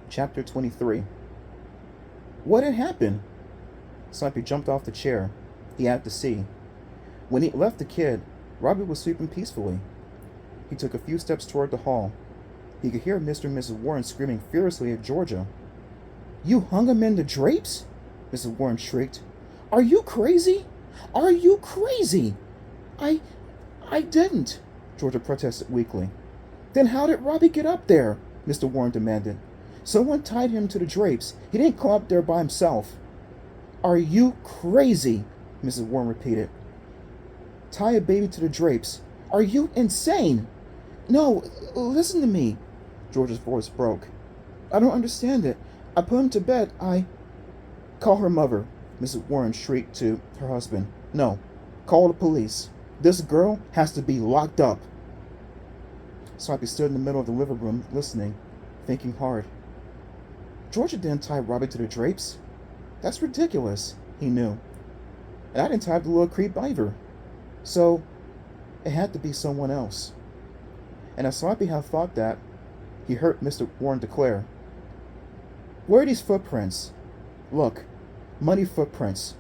Chapter 23. What had happened? Slappy jumped off the chair. He had to see. When he left the kid, Robbie was sleeping peacefully. He took a few steps toward the hall. He could hear Mr. and Mrs. Warren screaming furiously at Georgia. "You hung him in the drapes?" Mrs. Warren shrieked. "Are you crazy? Are you crazy?" I I didn't, Georgia protested weakly. "Then how did Robbie get up there?" Mr. Warren demanded. "Someone tied him to the drapes. He didn't climb up there by himself." "Are you crazy?" Mrs. Warren repeated. "Tie a baby to the drapes. Are you insane?" "No, listen to me." George's voice broke. "I don't understand it. I put him to bed. Call her mother," Mrs. Warren shrieked to her husband. "No, call the police. This girl has to be locked up." Slappy stood in the middle of the living room, listening, thinking hard. Georgia didn't tie Robbie to the drapes. That's ridiculous, he knew. And I didn't tie the little creep either. So, it had to be someone else. And as Slappy had thought that, he heard Mr. Warren declare, "Where are these footprints? Look, muddy footprints.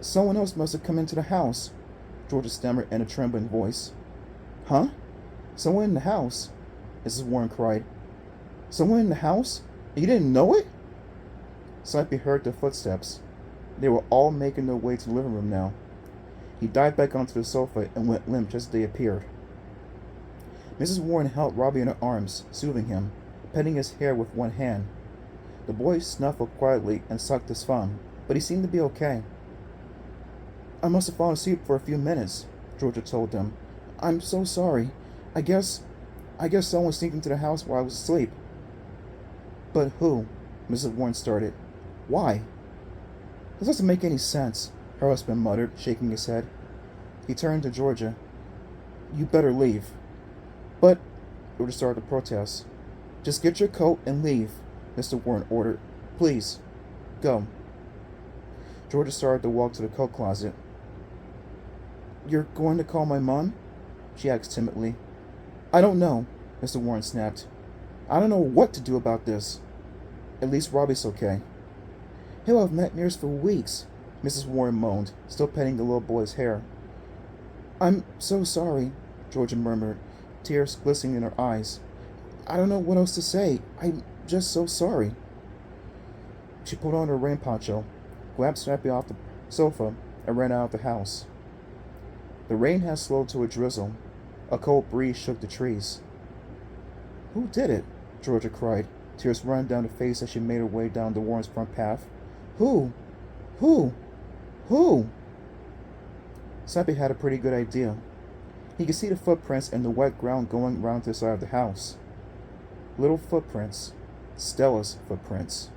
Someone else must have come into the house," Georgia stammered in a trembling voice. "Huh? Someone in the house?" Mrs. Warren cried. "Someone in the house? You didn't know it?" Slappy heard the footsteps. They were all making their way to the living room now. He dived back onto the sofa and went limp just as they appeared. Mrs. Warren held Robbie in her arms, soothing him, petting his hair with one hand. The boy snuffled quietly and sucked his thumb, but he seemed to be okay. "I must have fallen asleep for a few minutes," Georgia told them. "I'm so sorry. I guess someone sneaked into the house while I was asleep." "But who?" Mrs. Warren started. "Why?" "This doesn't make any sense," her husband muttered, shaking his head. He turned to Georgia. "You better leave." "But," Georgia started to protest. "Just get your coat and leave," Mr. Warren ordered. "Please, go." Georgia started to walk to the coat closet. "You're going to call my mom?" she asked timidly. "I don't know," Mr. Warren snapped. "I don't know what to do about this. At least Robbie's okay." "He'll have nightmares for weeks," Mrs. Warren moaned, still petting the little boy's hair. "I'm so sorry," Georgia murmured, tears glistening in her eyes. "I don't know what else to say. I'm just so sorry." She pulled on her rain poncho, grabbed Slappy off the sofa, and ran out of the house. The rain had slowed to a drizzle. A cold breeze shook the trees. "Who did it?" Georgia cried, tears running down her face as she made her way down the Warren's front path. Who? Who? Who?" Slappy had a pretty good idea. He could see the footprints in the wet ground going round to the side of the house. Little footprints. Stella's footprints.